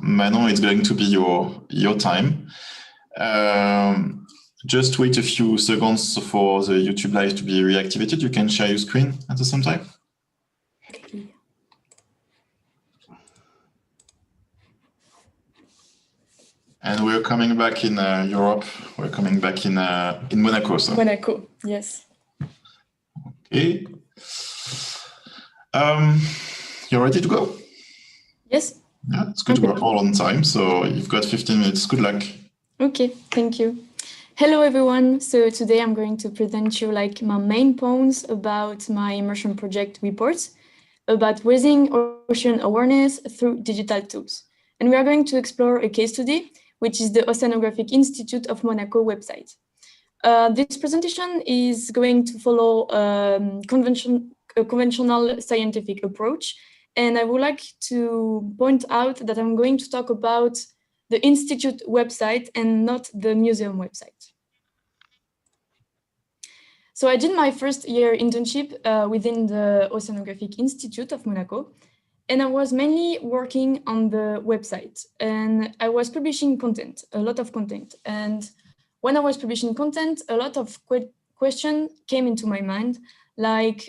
Manon, it's going to be your time. Just wait a few seconds for the YouTube Live to be reactivated. You can share your screen at the same time. Okay. And we're coming back in Europe. We're coming back in Monaco. So. Monaco, yes. Okay. You're ready to go? Yes. Yeah, it's good. We're all on time, so you've got 15 minutes. Good luck. Okay, thank you. Hello, everyone. So today I'm going to present you my main points about my immersion project reports about raising ocean awareness through digital tools. And we are going to explore a case study, which is the Oceanographic Institute of Monaco website. This presentation is going to follow a conventional scientific approach. And I would like to point out that I'm going to talk about the Institute website and not the museum website. So I did my first year internship within the Oceanographic Institute of Monaco, and I was mainly working on the website, and I was publishing content, a lot of content. And when I was publishing content, a lot of questions came into my mind, like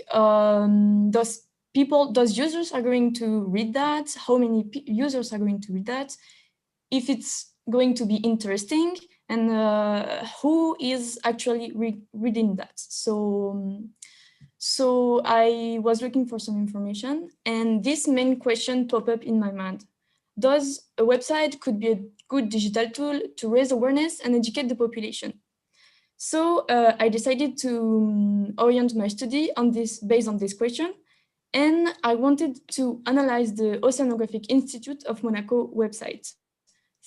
those users are going to read that? How many users are going to read that? If it's going to be interesting, and who is actually reading that? So I was looking for some information, and this main question popped up in my mind. Does a website could be a good digital tool to raise awareness and educate the population? So I decided to orient my study on this based on this question, and I wanted to analyze the Oceanographic Institute of Monaco website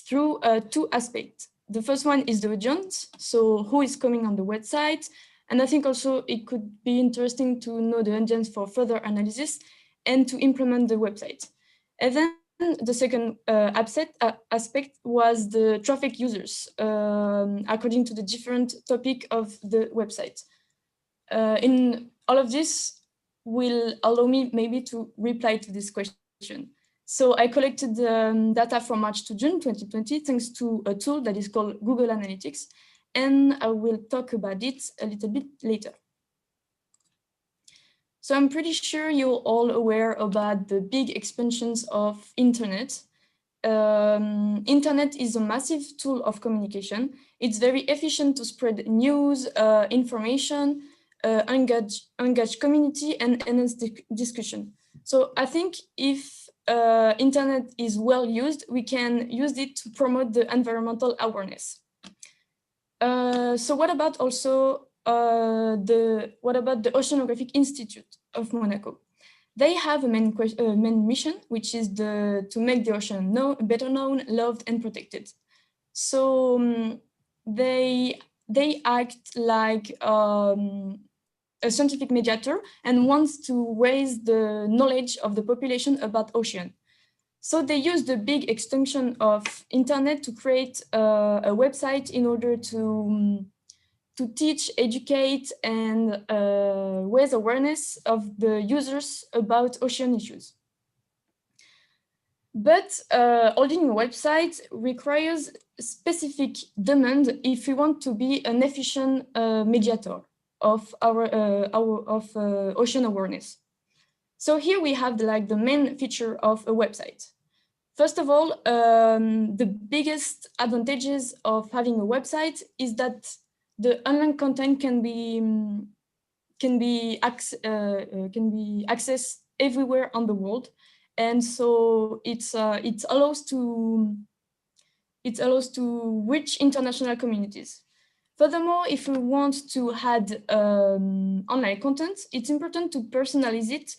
through two aspects. The first one is the audience, so who is coming on the website, and I think also it could be interesting to know the audience for further analysis and to implement the website. And then the second aspect was the traffic users, according to the different topic of the website. In all of this will allow me maybe to reply to this question. So I collected data from March to June 2020, thanks to a tool that is called Google Analytics, and I will talk about it a little bit later. So I'm pretty sure you're all aware about the big expansions of internet. Internet is a massive tool of communication. It's very efficient to spread news, information, engage community, and enhance discussion. So I think if internet is well used, we can use it to promote the environmental awareness. So what about also the Oceanographic Institute of Monaco? They have a main mission, which is to make the ocean better known, loved, and protected. So they act like a scientific mediator and wants to raise the knowledge of the population about ocean. So they use the big extension of internet to create a website in order to teach, educate, and raise awareness of the users about ocean issues. But holding a website requires specific demand if we want to be an efficient mediator of ocean awareness. So here we have the main feature of a website. First of all, the bigged advantages of having a website is that the online content can be accessed everywhere on the world, and so it allows to reach international communities. Furthermore, if we want to add online content, it's important to personalize it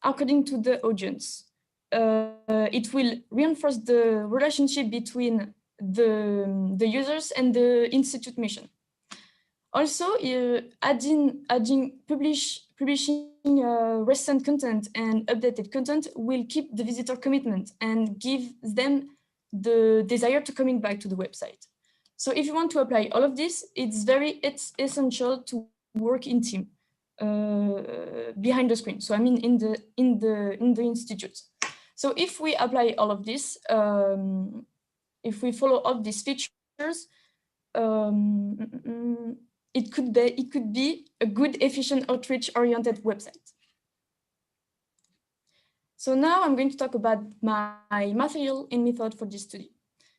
according to the audience. It will reinforce the relationship between the users and the institute mission. Also, publishing recent content and updated content will keep the visitor commitment and give them the desire to coming back to the website. So if you want to apply all of this, it's essential to work in team behind the screen. So I mean in the institute. So if we apply all of this, if we follow up these features, it could be a good, efficient, outreach-oriented website. So now I'm going to talk about my material and method for this study.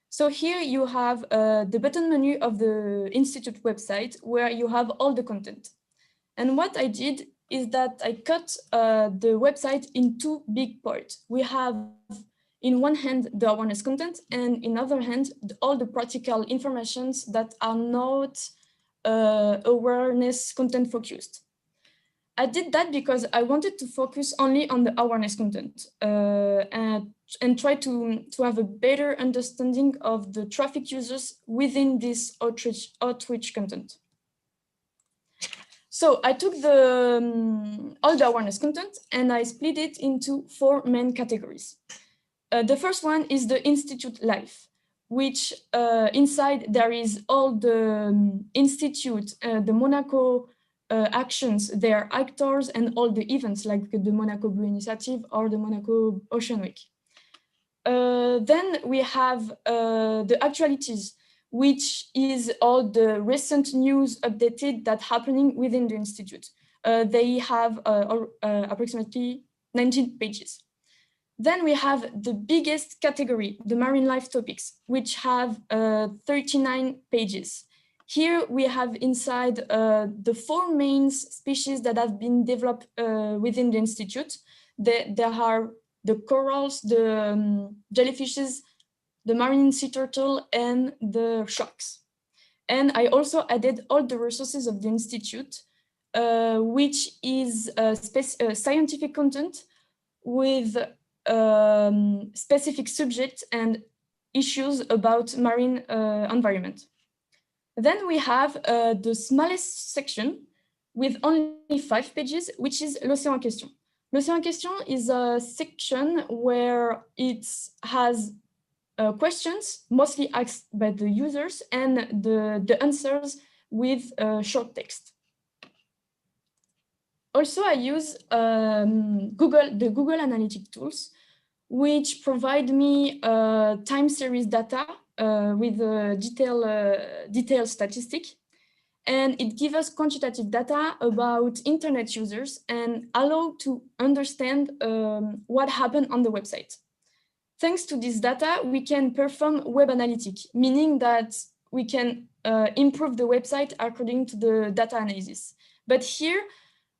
So here you have the button menu of the Institute website where you have all the content. And what I did is that I cut the website in two big parts. We have in one hand the awareness content, and in other hand all the practical informations that are not awareness content focused. I did that because I wanted to focus only on the awareness content and try to have a better understanding of the traffic users within this outreach content. So I took all the awareness content and I split it into four main categories. The first one is the Institute life, which inside there is all the Institute, the Monaco actions, their actors, and all the events like the Monaco Blue Initiative or the Monaco Ocean Week. Then we have the actualities, which is all the recent news updated that happening within the Institute. They have approximately 19 pages. Then we have the biggest category, the marine life topics, which have 39 pages. Here we have inside the four main species that have been developed within the Institute. There are the corals, the jellyfishes, the marine sea turtle, and the sharks. And I also added all the resources of the Institute, which is scientific content with specific subjects and issues about marine environment. Then we have the smallest section with only 5 pages, which is l'océan en question. L'océan en question is a section where it has questions mostly asked by the users and the answers with short text. Also, I use the Google Analytics tools, which provide me time series data with detailed statistic. And it gives us quantitative data about internet users and allow to understand what happened on the website. Thanks to this data, we can perform web analytics, meaning that we can improve the website according to the data analysis. But here,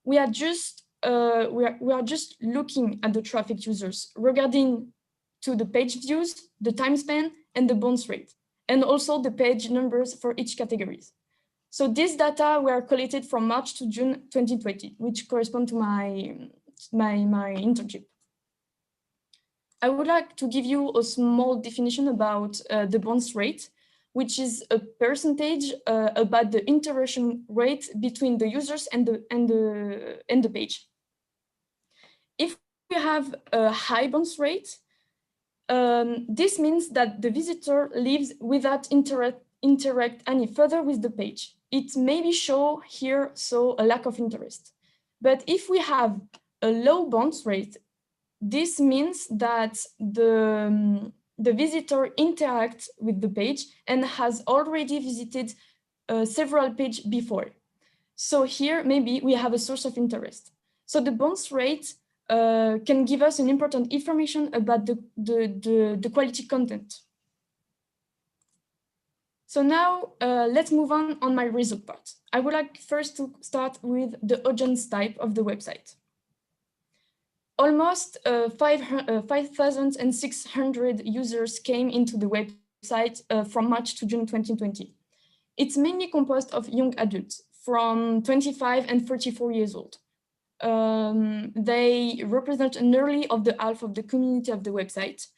we are just looking at the traffic users regarding to the page views, the time span, and the bounce rate, and also the page numbers for each categories. So these data were collected from March to June 2020, which correspond to my internship. I would like to give you a small definition about the bounce rate, which is a percentage about the interaction rate between the users and the page. If we have a high bounce rate, this means that the visitor leaves without interact any further with the page. It maybe show here a lack of interest. But if we have a low bounce rate, this means that the visitor interacts with the page and has already visited several pages before. So here, maybe we have a source of interest. So the bounce rate can give us an important information about the quality content. So now let's move on my result part. I would like first to start with the audience type of the website. Almost 5,600 users came into the website from March to June 2020. It's mainly composed of young adults from 25 and 34 years old. They represent nearly of the half of the community of the website.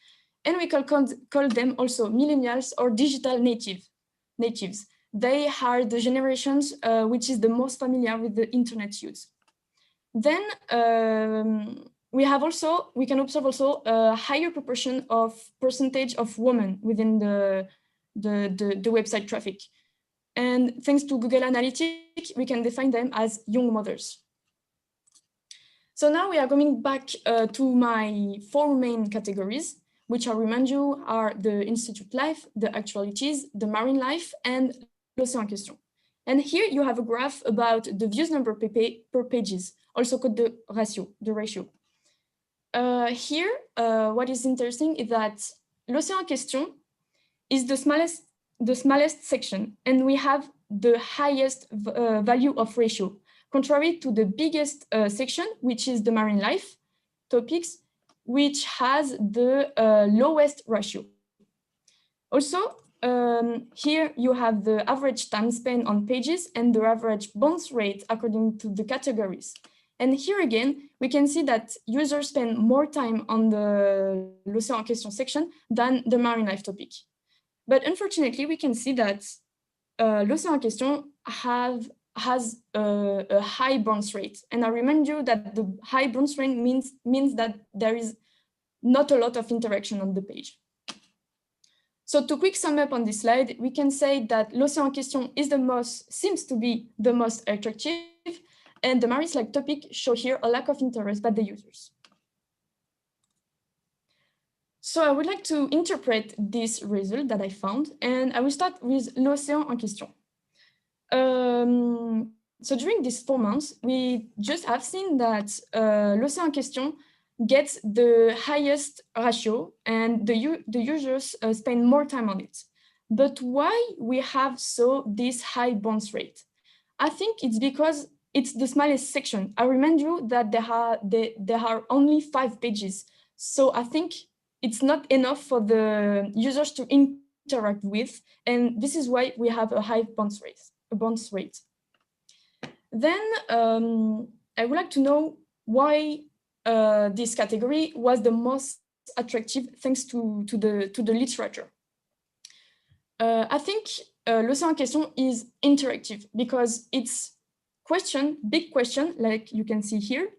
And we call them also millennials or digital natives. They are the generations which is the most familiar with the internet use. Then we can observe also a higher percentage of women within the website traffic. And thanks to Google Analytics, we can define them as young mothers. So now we are going back to my 4 main categories, which I remind you are the Institute life, the actualities, the marine life, and l'océan en question. And here you have a graph about the views number per pages, also called the ratio. Here, what is interesting is that l'océan en question is the smallest section, and we have the highest value of ratio, contrary to the biggest section, which is the marine life topics, which has the lowest ratio. Also, here you have the average time spent on pages and the average bounce rate according to the categories. And here again, we can see that users spend more time on the l'océan en question section than the marine life topic. But unfortunately, we can see that l'océan en question has a high bounce rate. And I remind you that the high bounce rate means that there is not a lot of interaction on the page. So to quick sum up on this slide, we can say that l'océan en question seems to be the most attractive, and the marine life topic show here a lack of interest by the users. So I would like to interpret this result that I found, and I will start with l'océan en question. So during these 4 months, we just have seen that l'océan en question gets the highest ratio, and the users spend more time on it. But why we have this high bounce rate? I think it's because it's the smallest section. I remind you that there are only 5 pages. So I think it's not enough for the users to interact with, and this is why we have a high bounce rate. Then I would like to know why this category was the most attractive thanks to the literature. I think l'océan en question is interactive because it's big question, like you can see here,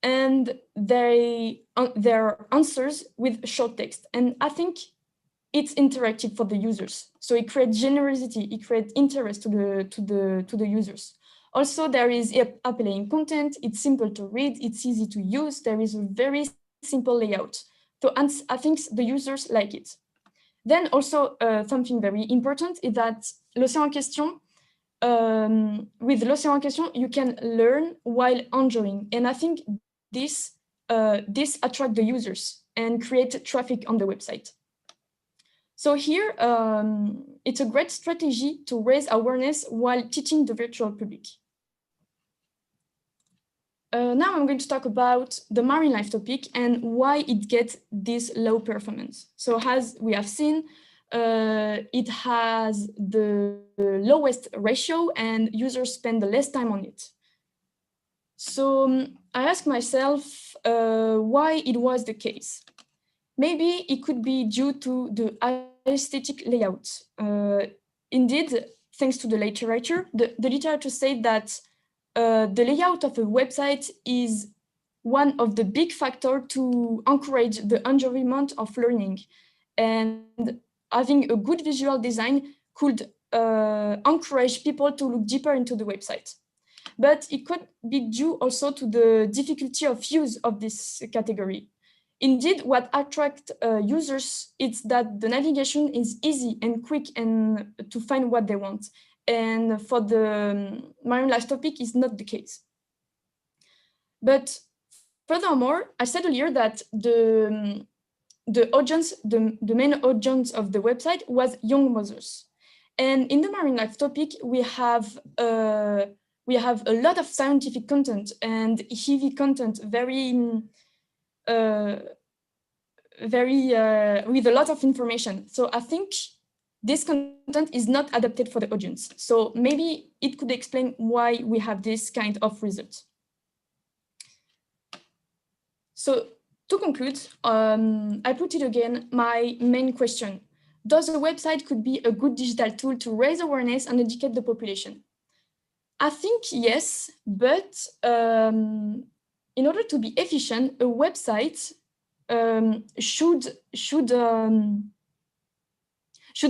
and their answers with short text. And I think it's interactive for the users. So it creates generosity, it creates interest to the users. Also, there is appealing content, it's simple to read, it's easy to use, there is a very simple layout. So I think the users like it. Then also something very important is that l'océan en question, with l'océan en question, you can learn while enjoying. And I think this attracts the users and create traffic on the website. So here, it's a great strategy to raise awareness while teaching the virtual public. Now I'm going to talk about the marine life topic and why it gets this low performance. So as we have seen, it has the lowest ratio and users spend the less time on it. So I asked myself why it was the case. Maybe it could be due to the aesthetic layout. Indeed, thanks to the literature, the literature said that the layout of a website is one of the big factors to encourage the enjoyment of learning. And having a good visual design could encourage people to look deeper into the website. But it could be due also to the difficulty of use of this category. Indeed, what attracts users is that the navigation is easy and quick and to find what they want. And for the marine life topic is not the case. But furthermore, I said earlier that the audience, the main audience of the website was young mothers. And in the marine life topic, we have a lot of scientific content and heavy content, with a lot of information. So I think this content is not adapted for the audience. So maybe it could explain why we have this kind of result. So to conclude, I put it again, my main question. Does a website could be a good digital tool to raise awareness and educate the population? I think yes, but in order to be efficient, a website should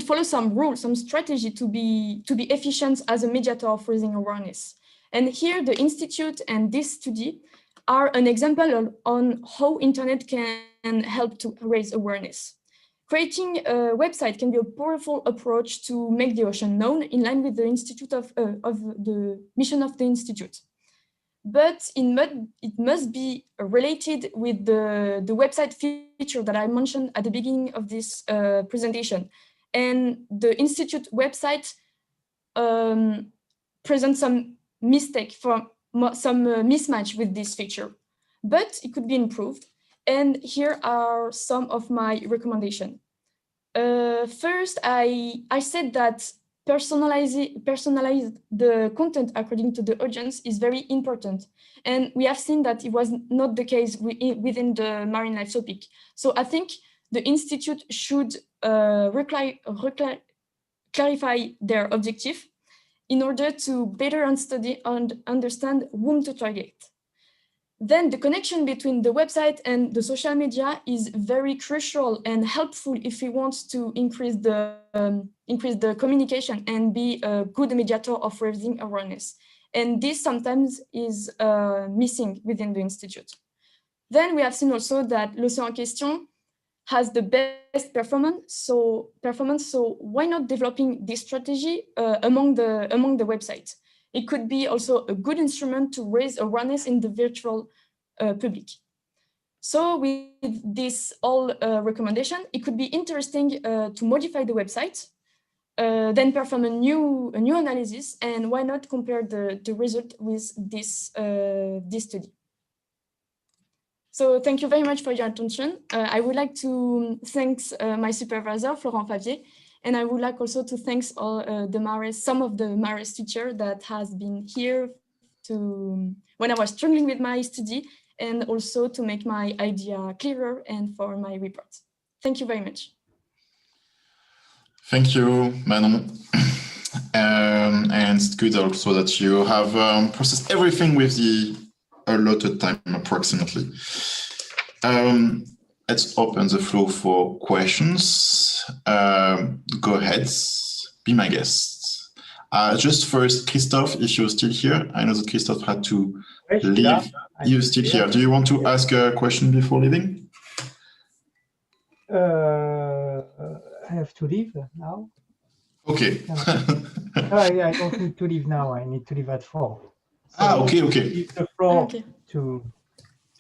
follow some rules, some strategy to be efficient as a mediator of raising awareness. And here the Institute and this study are an example on how internet can help to raise awareness. Creating a website can be a powerful approach to make the ocean known in line with the the mission of the institute. But it must be related with the website feature that I mentioned at the beginning of this presentation. And the institute website presents some mistake from some mismatch with this feature, but it could be improved. And here are some of my recommendations. First, I said that personalize the content according to the audience is very important. And we have seen that it was not the case within the marine life topic. So I think the Institute should clarify their objective in order to better understand whom to target. Then the connection between the website and the social media is very crucial and helpful if we want to increase the communication and be a good mediator of raising awareness. And this sometimes is missing within the Institute. Then we have seen also that l'Océan en Question has the best performance. So why not developing this strategy among the websites? It could be also a good instrument to raise awareness in the virtual public. So with this all recommendation, it could be interesting to modify the website, then perform a new analysis, and why not compare the result with this study. So thank you very much for your attention. I would like to thank my supervisor, Florent Favier, and I would like also to thank all some of the Mares teacher that has been here when I was struggling with my study, and also to make my idea clearer and for my report. Thank you very much. Thank you, Manon. And it's good also that you have processed everything with the allotted time approximately. Let's open the floor for questions. Go ahead, be my guest. Just first, Christophe, if you're still here. I know that Christophe had to leave. You're still here. Do you want to ask a question before leaving? I have to leave now. Okay. No, I don't need to leave now. I need to leave at 4. So okay. Give the floor to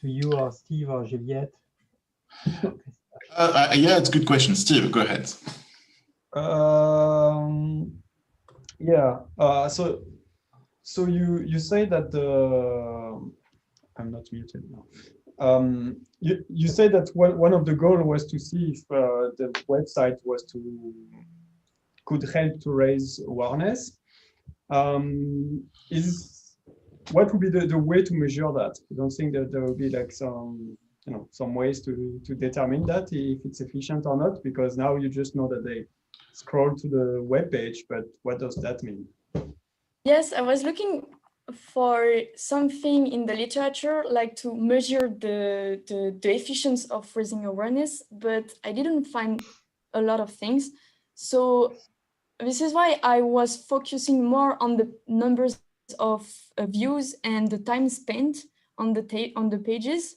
you or Steve or Juliette. Yeah, it's a good question. Steve, go ahead. So you say that I'm not muted now. You say that one of the goals was to see if the website could help to raise awareness. What would be the way to measure that? You don't think that there will be like some ways to determine that if it's efficient or not? Because now you just know that they scroll to the web page, but what does that mean? Yes, I was looking for something in the literature, like to measure the efficiency of raising awareness, but I didn't find a lot of things. So this is why I was focusing more on the numbers of views and the time spent on the pages,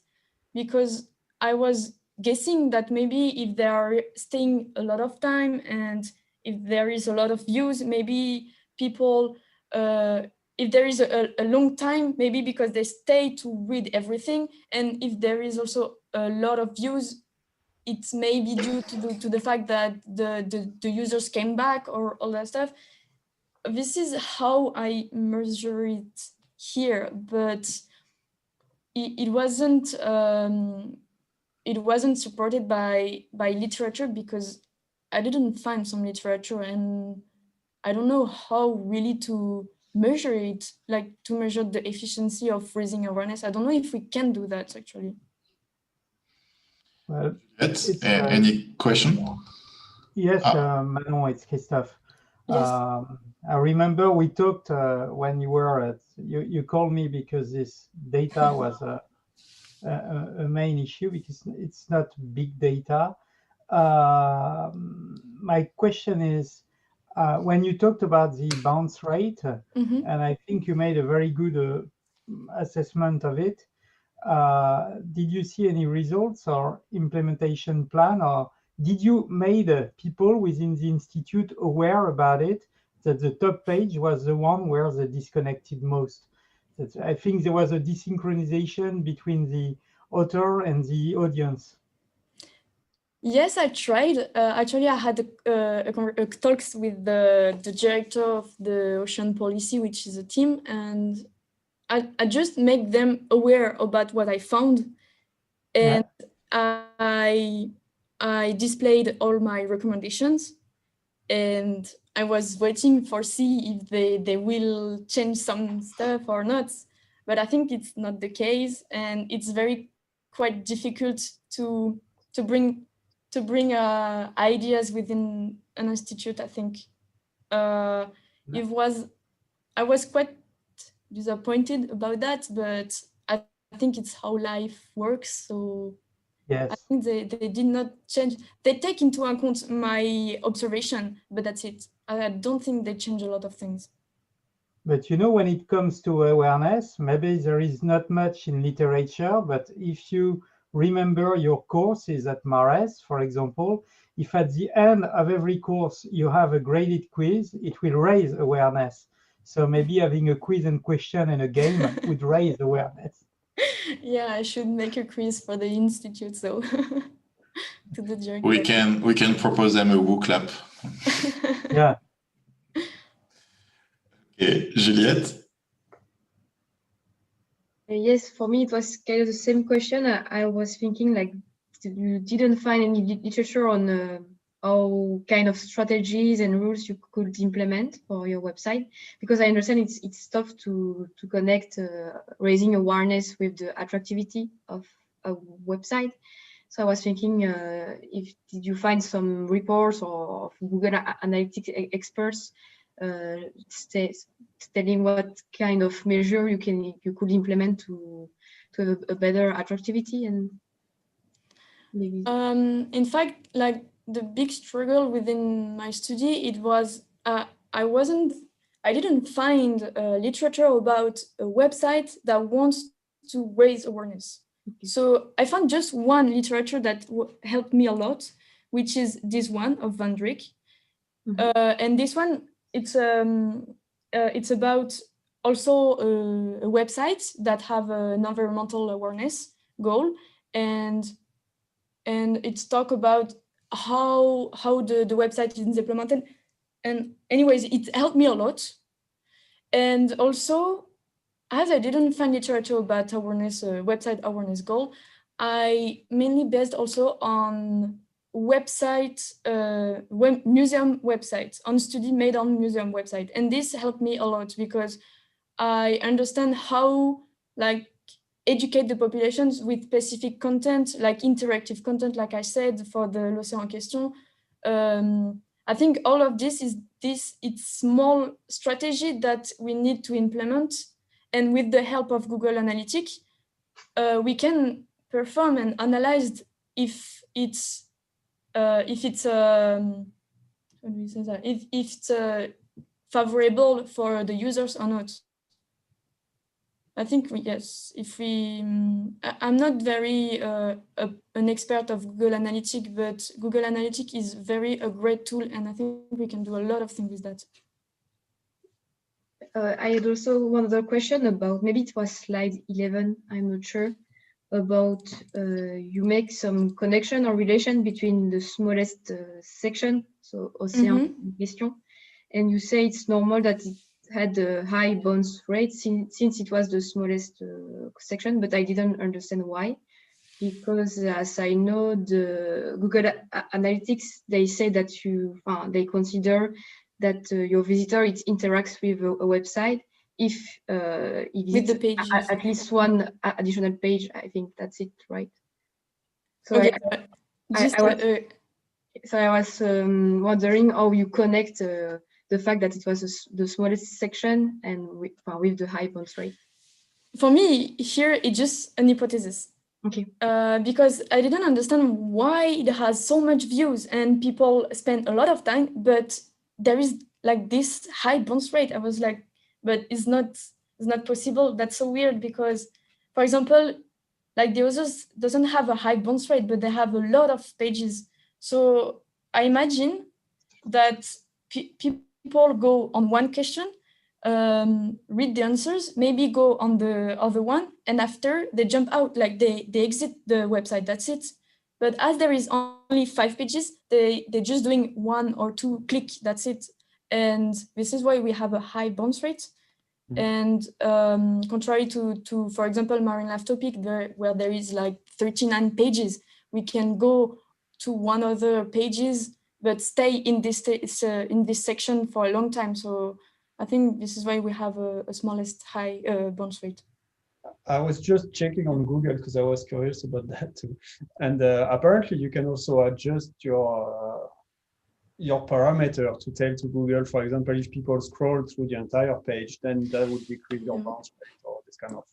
because I was guessing that maybe if they are staying a lot of time and if there is a lot of views, maybe people, if there is a long time, maybe because they stay to read everything, and if there is also a lot of views, it's maybe due to the fact that the users came back or all that stuff. This is how I measure it here, but it wasn't supported by literature, because I didn't find some literature, and I don't know how really to measure it, like to measure the efficiency of raising awareness. I don't know if we can do that actually. Well, any question? Yes, Manon, it's Christophe. Yes. I remember we talked when you were at, you called me because this data was a main issue, because it's not big data. My question is, when you talked about the bounce rate, and I think you made a very good assessment of it, did you see any results or implementation plan, or did you made people within the institute aware about it, that the top page was the one where they disconnected most? I think there was a desynchronization between the author and the audience. Yes, I tried. Actually, I had a talks with the director of the Ocean Policy, which is a team, and I just make them aware about what I found, and I displayed all my recommendations, and I was waiting for see if they will change some stuff or not. But I think it's not the case, and it's very quite difficult to bring ideas within an institute. I think I was quite disappointed about that, but I think it's how life works. So yes, I think they did not change. They take into account my observation, but that's it. I don't think they change a lot of things. But you know, when it comes to awareness, maybe there is not much in literature, but if you remember your courses at Mares, for example, if at the end of every course you have a graded quiz, it will raise awareness. So maybe having a quiz and question and a game would raise awareness. Yeah, I should make a quiz for the institute, so to the director. We can propose them a woo clap. Yeah. Okay, Juliette? Yes, for me, it was kind of the same question. I was thinking, like, you didn't find any literature on how kind of strategies and rules you could implement for your website, because I understand it's tough to connect raising awareness with the attractivity of a website. So I was thinking, did you find some reports or Google Analytics experts telling what kind of measure you could implement to have a better attractivity? And maybe in fact, like the big struggle witin my study, it was I didn't find literature about a website that wants to raise awareness. Okay. So I found just one literature that helped me a lot, which is this one of Van Dijk. Mm-hmm. And this one, it's about also a website that have an environmental awareness goal, and it's talk about how the website is implemented. And anyways, it helped me a lot. And also, as I didn't find literature about awareness, website awareness goal, I mainly based also on museum websites, on study made on museum website. And this helped me a lot because I understand how like educate the populations with specific content, like interactive content, like I said, for the L'Océan en Question. I think all of this it's small strategy that we need to implement. And with the help of Google Analytics, we can perform and analyze if it's favorable for the users or not. I think yes. I'm not very an expert of Google Analytics, but Google Analytics is a great tool, and I think we can do a lot of things with that. I had also one other question about, maybe it was slide 11, I'm not sure, about you make some connection or relation between the smallest section, so Océan en Question, and you say it's normal that it had a high bounce rate since it was the smallest section, but I didn't understand why. Because as I know, the Google Analytics, they say that they consider that your visitor interacts with a website if with the page at least one additional page. I think that's it, right? So okay. I was wondering how you connect the fact that it was the smallest section and with the high bounce rate. For me, here it's just an hypothesis. Okay. Because I didn't understand why it has so much views and people spend a lot of time, but there is like this high bounce rate. I was like, but it's not possible. That's so weird because, for example, like the others doesn't have a high bounce rate, but they have a lot of pages. So I imagine that people go on one question, read the answers, maybe go on the other one, and after they jump out, like they exit the website, that's it. But as there is only 5 pages, they're just doing 1 or 2 click, that's it. And this is why we have a high bounce rate. And contrary to, for example, Marine Life topic, where there is like 39 pages, we can go to one other pages, but stay in this section for a long time. So I think this is why we have a smallest high bounce rate. I was just checking on Google because I was curious about that too. And apparently you can also adjust your parameter to tell to Google, for example, if people scroll through the entire page, then that would decrease your bounce rate or this kind of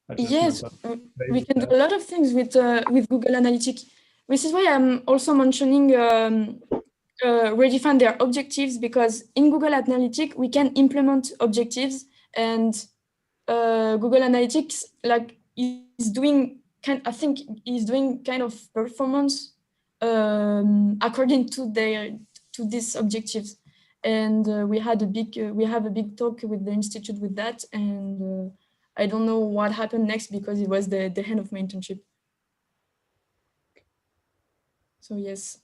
adjustment. Yes, we can do a lot of things with Google Analytics. This is why I'm also mentioning redefine their objectives, because in Google Analytics, we can implement objectives, and Google Analytics is doing kind of performance according to these objectives. And we have a big talk with the institute with that, and I don't know what happened next because it was the end of my internship. So yes.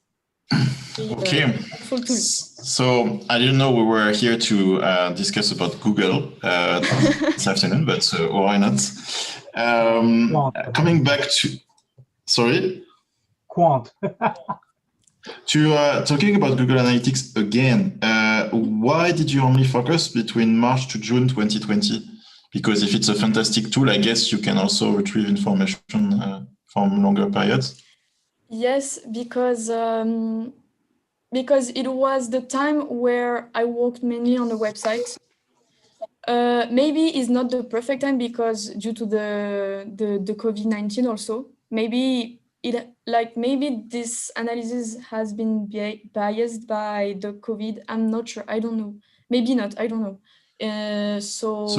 Okay. So I didn't know we were here to discuss about Google this afternoon, but why not? Coming back to, sorry? Quant. Talking about Google Analytics again, why did you only focus between March to June 2020? Because if it's a fantastic tool, I guess you can also retrieve information from longer periods. Yes, because it was the time where I worked mainly on the website. Maybe it's not the perfect time because due to the COVID-19 also. Maybe this analysis has been biased by the COVID. I'm not sure. I don't know. Maybe not. I don't know. So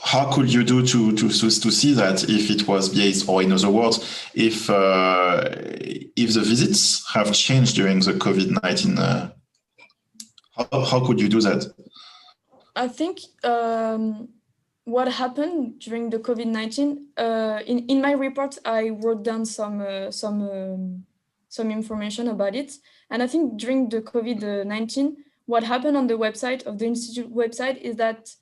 how could you do to see that if it was biased, or in other words, if the visits have changed during the COVID-19, how could you do that? I think what happened during the COVID-19, in my report, I wrote down some information about it, and I think during the COVID-19. What happened on the website of the institute website is that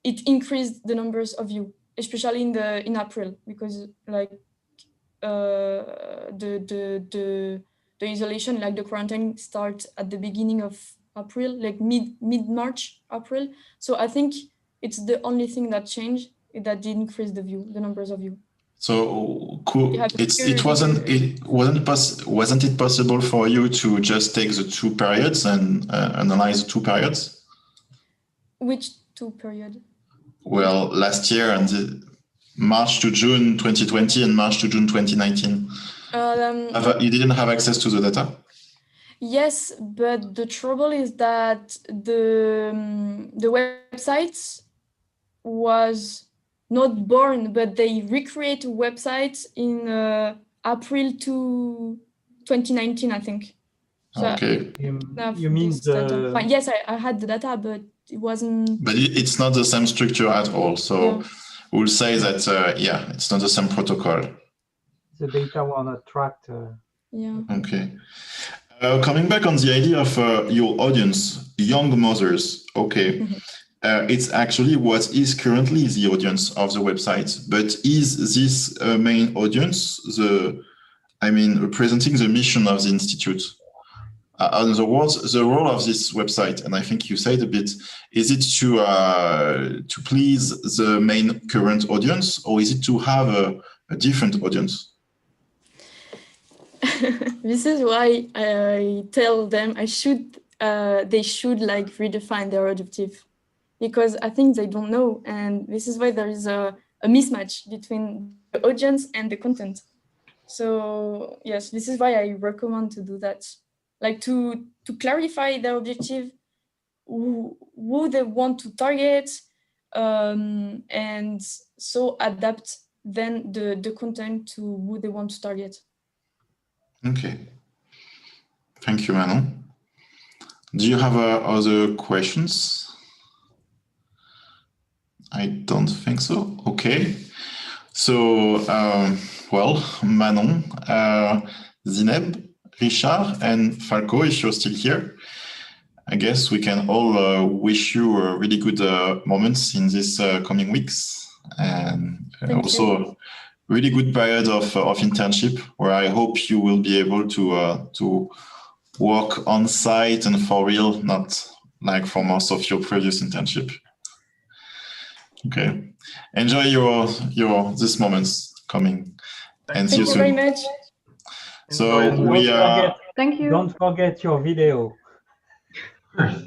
it increased the numbers of views, especially in April, because like the isolation, like the quarantine, starts at the beginning of April, like mid-March, April. So I think it's the only thing that changed, that did increase the numbers of views. So wasn't it possible for you to just take the 2 periods and analyze the 2 periods? Which 2 periods? Well, last year and March to June 2020 and March to June 2019. You didn't have access to the data? Yes, but the trouble is that the website was not born, but they recreate a website in April to 2019, I think. So okay. You mean the... Yes, I had the data, but it wasn't... But it's not the same structure at all. So we'll say that, it's not the same protocol. The data were not tracked. Okay. Coming back on the idea of your audience, young mothers, okay. It's actually what is currently the audience of the website, but is this main audience representing the mission of the institute? In other words, the role of this website, and I think you said a bit, is it to please the main current audience, or is it to have a different audience? This is why I tell them they should redefine their objective. Because I think they don't know, and this is why there is a mismatch between the audience and the content. So yes, this is why I recommend to do that, like to clarify their objective, who they want to target, and so adapt then the content to who they want to target. Okay. Thank you, Manon. Do you have other questions? I don't think so. Okay. So, well, Manon, Zineb, Richard, and Falco, if you're still here, I guess we can all wish you a really good moments in these coming weeks, and also really good period of internship, where I hope you will be able to work on site and for real, not like for most of your previous internship. Okay, enjoy your these moments coming, and see you soon. Thank you very much. So we are. Thank you. Don't forget your video.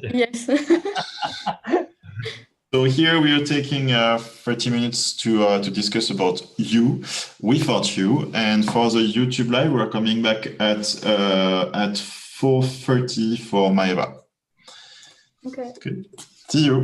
Yes. So here we are taking 30 minutes to discuss about you, without you, and for the YouTube live we're coming back at 4:30 for Maeva. Okay. Good. See you.